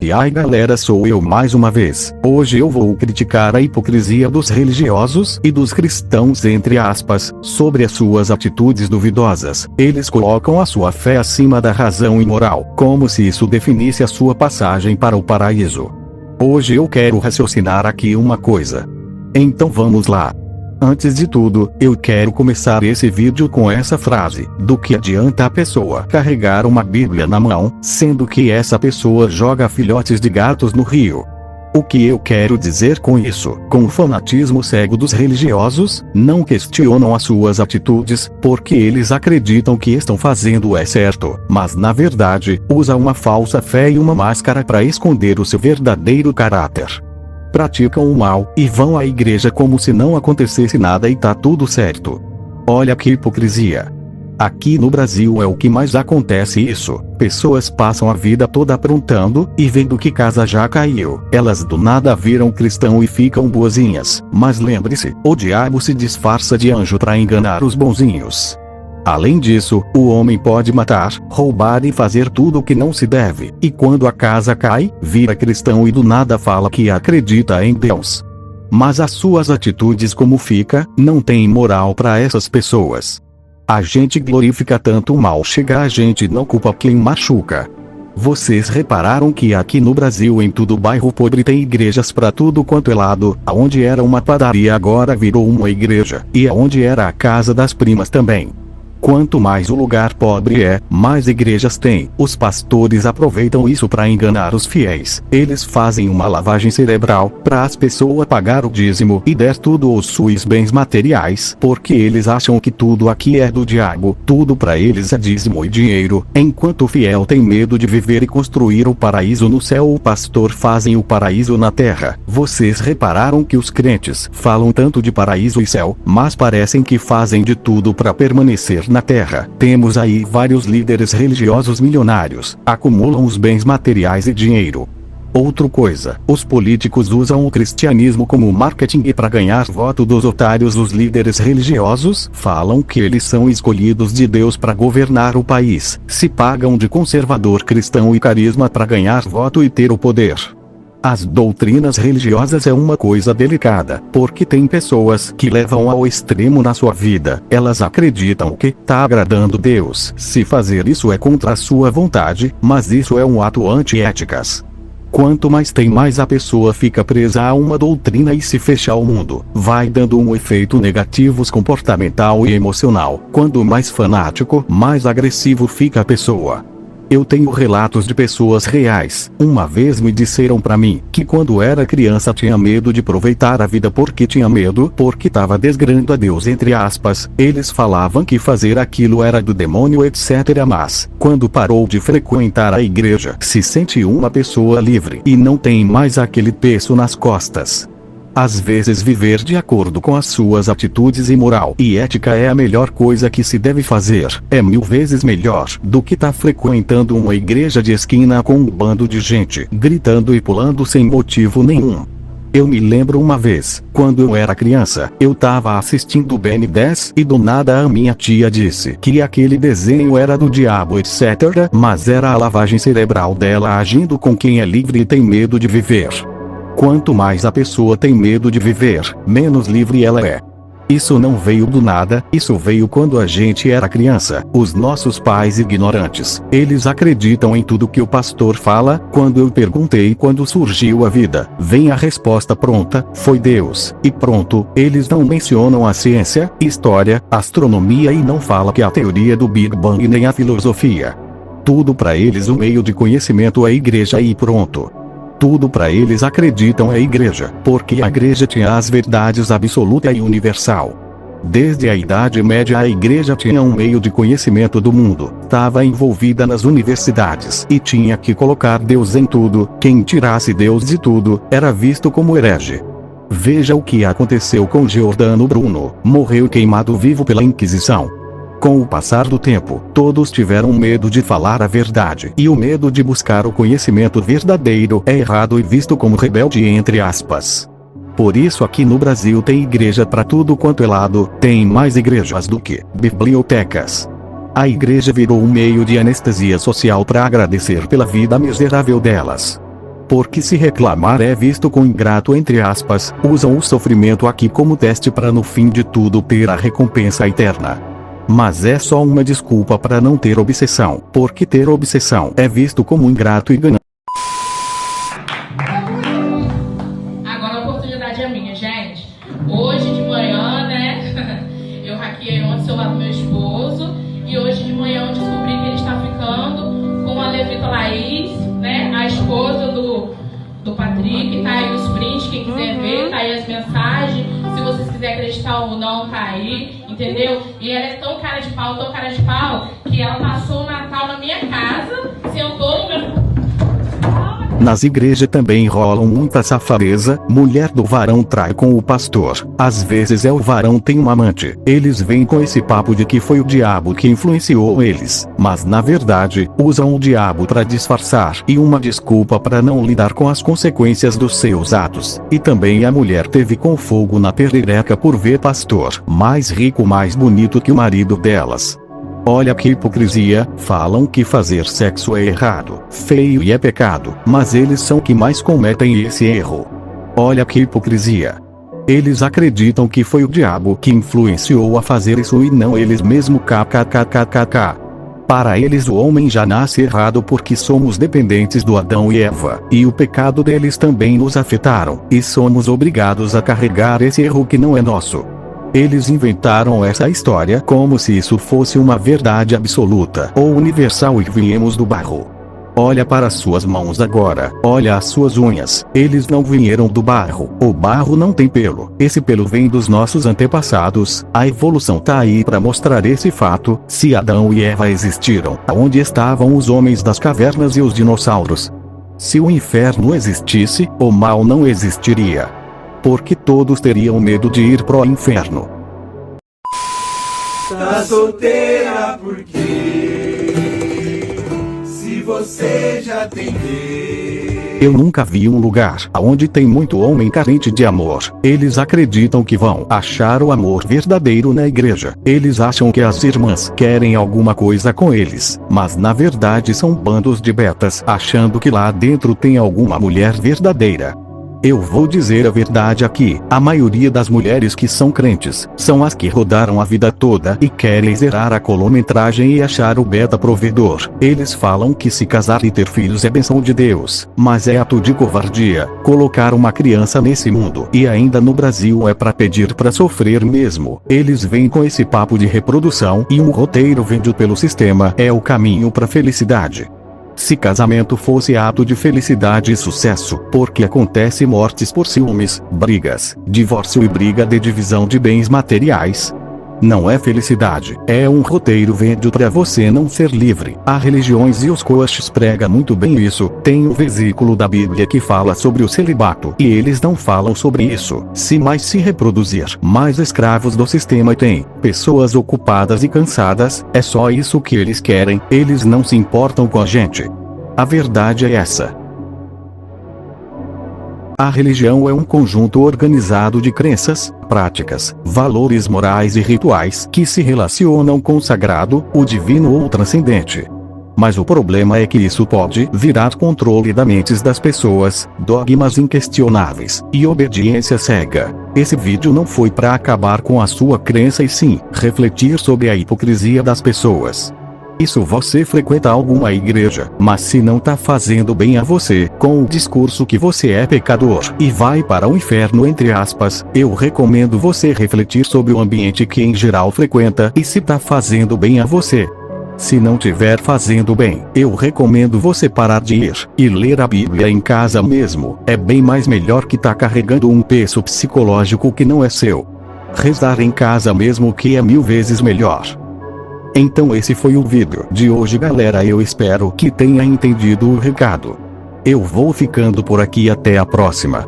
E ai galera, sou eu mais uma vez. Hoje eu vou criticar a hipocrisia dos religiosos e dos cristãos entre aspas, sobre as suas atitudes duvidosas. Eles colocam a sua fé acima da razão e moral, como se isso definisse a sua passagem para o paraíso. Hoje eu quero raciocinar aqui uma coisa. Então vamos lá. Antes de tudo, eu quero começar esse vídeo com essa frase: do que adianta a pessoa carregar uma Bíblia na mão, sendo que essa pessoa joga filhotes de gatos no rio? O que eu quero dizer com isso? Com o fanatismo cego dos religiosos, não questionam as suas atitudes, porque eles acreditam que estão fazendo é certo, mas na verdade, usam uma falsa fé e uma máscara para esconder o seu verdadeiro caráter. Praticam o mal, e vão à igreja como se não acontecesse nada e tá tudo certo. Olha que hipocrisia. Aqui no Brasil é o que mais acontece isso. Pessoas passam a vida toda aprontando, e vendo que casa já caiu, elas do nada viram cristão e ficam boazinhas. Mas lembre-se, o diabo se disfarça de anjo para enganar os bonzinhos. Além disso, o homem pode matar, roubar e fazer tudo o que não se deve, e quando a casa cai, vira cristão e do nada fala que acredita em Deus. Mas as suas atitudes como fica, não tem moral para essas pessoas. A gente glorifica tanto o mal chega a gente não culpa quem machuca. Vocês repararam que aqui no Brasil em todo bairro podre tem igrejas pra tudo quanto é lado, aonde era uma padaria agora virou uma igreja, e aonde era a casa das primas também. Quanto mais o lugar pobre é, mais igrejas tem. Os pastores aproveitam isso para enganar os fiéis. Eles fazem uma lavagem cerebral para as pessoas pagar o dízimo e der tudo os seus bens materiais, porque eles acham que tudo aqui é do diabo, tudo para eles é dízimo e dinheiro. Enquanto o fiel tem medo de viver e construir o paraíso no céu, o pastor fazem o paraíso na terra. Vocês repararam que os crentes falam tanto de paraíso e céu, mas parecem que fazem de tudo para permanecer na terra. Temos aí vários líderes religiosos milionários, acumulam os bens materiais e dinheiro. Outra coisa, os políticos usam o cristianismo como marketing e para ganhar voto dos otários os líderes religiosos falam que eles são escolhidos de Deus para governar o país, se pagam de conservador cristão e carisma para ganhar voto e ter o poder. As doutrinas religiosas é uma coisa delicada, porque tem pessoas que levam ao extremo na sua vida. Elas acreditam que tá agradando Deus. Se fazer isso é contra a sua vontade, mas isso é um ato antiéticas. Quanto mais tem, mais a pessoa fica presa a uma doutrina e se fecha ao mundo. Vai dando um efeito negativo comportamental e emocional. Quanto mais fanático, mais agressivo fica a pessoa. Eu tenho relatos de pessoas reais. Uma vez me disseram pra mim que quando era criança tinha medo de aproveitar a vida porque tinha medo, porque tava desgrando a Deus entre aspas. Eles falavam que fazer aquilo era do demônio etc. Mas, quando parou de frequentar a igreja, se sente uma pessoa livre e não tem mais aquele peso nas costas. Às vezes viver de acordo com as suas atitudes e moral e ética é a melhor coisa que se deve fazer. É 1000 vezes melhor do que tá frequentando uma igreja de esquina com um bando de gente gritando e pulando sem motivo nenhum. Eu me lembro uma vez, quando eu era criança, eu tava assistindo Ben 10 e do nada a minha tia disse que aquele desenho era do diabo etc. Mas era a lavagem cerebral dela agindo com quem é livre e tem medo de viver. Quanto mais a pessoa tem medo de viver, menos livre ela é. Isso não veio do nada, isso veio quando a gente era criança. Os nossos pais ignorantes, eles acreditam em tudo que o pastor fala. Quando eu perguntei quando surgiu a vida, vem a resposta pronta, foi Deus, e pronto. Eles não mencionam a ciência, história, astronomia e não fala que a teoria do Big Bang nem a filosofia. Tudo para eles o meio de conhecimento é a igreja e pronto. Tudo para eles acreditam é a igreja, porque a igreja tinha as verdades absoluta e universal. Desde a Idade Média a igreja tinha um meio de conhecimento do mundo, estava envolvida nas universidades e tinha que colocar Deus em tudo. Quem tirasse Deus de tudo, era visto como herege. Veja o que aconteceu com Giordano Bruno, morreu queimado vivo pela Inquisição. Com o passar do tempo, todos tiveram medo de falar a verdade, e o medo de buscar o conhecimento verdadeiro é errado e visto como rebelde entre aspas. Por isso aqui no Brasil tem igreja pra tudo quanto é lado, tem mais igrejas do que bibliotecas. A igreja virou um meio de anestesia social para agradecer pela vida miserável delas. Porque se reclamar é visto com ingrato entre aspas, usam o sofrimento aqui como teste para no fim de tudo ter a recompensa eterna. Mas é só uma desculpa para não ter obsessão, porque ter obsessão é visto como ingrato e ganância. Agora a oportunidade é minha, gente. Hoje de manhã, né, eu hackeei ontem o celular do meu esposo e hoje de manhã eu descobri que ele está ficando com a Levita Laís, né, a esposa do Patrick. Tá aí os prints, quem quiser ver, tá aí as mensagens. Se vocês quiserem acreditar ou não, tá aí, entendeu? E ela é tão cara de pau, que ela passou o Natal na minha casa, sentou no meu... Nas igrejas também rolam muita safadeza, mulher do varão trai com o pastor, às vezes é o varão tem um amante, eles vêm com esse papo de que foi o diabo que influenciou eles, mas na verdade, usam o diabo para disfarçar e uma desculpa para não lidar com as consequências dos seus atos, e também a mulher teve com fogo na perereca por ver pastor, mais rico mais bonito que o marido delas. Olha que hipocrisia, falam que fazer sexo é errado, feio e é pecado, mas eles são que mais cometem esse erro. Olha que hipocrisia. Eles acreditam que foi o diabo que influenciou a fazer isso e não eles mesmos kkkkkk. Para eles o homem já nasce errado porque somos dependentes do Adão e Eva, e o pecado deles também nos afetaram, e somos obrigados a carregar esse erro que não é nosso. Eles inventaram essa história como se isso fosse uma verdade absoluta ou universal e viemos do barro. Olha para suas mãos agora, olha as suas unhas, eles não vieram do barro, o barro não tem pelo, esse pelo vem dos nossos antepassados, a evolução tá aí para mostrar esse fato, se Adão e Eva existiram, onde estavam os homens das cavernas e os dinossauros? Se o inferno existisse, o mal não existiria. Porque todos teriam medo de ir pro inferno. Tá solteira porque se você já tem Deus. Eu nunca vi um lugar onde tem muito homem carente de amor. Eles acreditam que vão achar o amor verdadeiro na igreja. Eles acham que as irmãs querem alguma coisa com eles, mas na verdade são bandos de betas achando que lá dentro tem alguma mulher verdadeira. Eu vou dizer a verdade aqui, a maioria das mulheres que são crentes, são as que rodaram a vida toda e querem zerar a quilometragem e achar o beta provedor. Eles falam que se casar e ter filhos é bênção de Deus, mas é ato de covardia, colocar uma criança nesse mundo. E ainda no Brasil é pra pedir pra sofrer mesmo. Eles vêm com esse papo de reprodução e um roteiro vendido pelo sistema é o caminho pra felicidade. Se casamento fosse ato de felicidade e sucesso, porque acontece mortes por ciúmes, brigas, divórcio e briga de divisão de bens materiais? Não é felicidade, é um roteiro vendido para você não ser livre. As religiões e os coaches pregam muito bem isso. Tem um versículo da Bíblia que fala sobre o celibato, e eles não falam sobre isso. Se mais se reproduzir, mais escravos do sistema tem, pessoas ocupadas e cansadas, é só isso que eles querem, eles não se importam com a gente. A verdade é essa. A religião é um conjunto organizado de crenças, práticas, valores morais e rituais que se relacionam com o sagrado, o divino ou o transcendente. Mas o problema é que isso pode virar controle das mentes das pessoas, dogmas inquestionáveis e obediência cega. Esse vídeo não foi para acabar com a sua crença e sim refletir sobre a hipocrisia das pessoas. Isso você frequenta alguma igreja, mas se não tá fazendo bem a você, com o discurso que você é pecador e vai para o inferno entre aspas, eu recomendo você refletir sobre o ambiente que em geral frequenta e se tá fazendo bem a você. Se não tiver fazendo bem, eu recomendo você parar de ir e ler a Bíblia em casa mesmo, é bem mais melhor que tá carregando um peso psicológico que não é seu. Rezar em casa mesmo que é 1000 vezes melhor. Então esse foi o vídeo de hoje galera, eu espero que tenha entendido o recado. Eu vou ficando por aqui, até a próxima.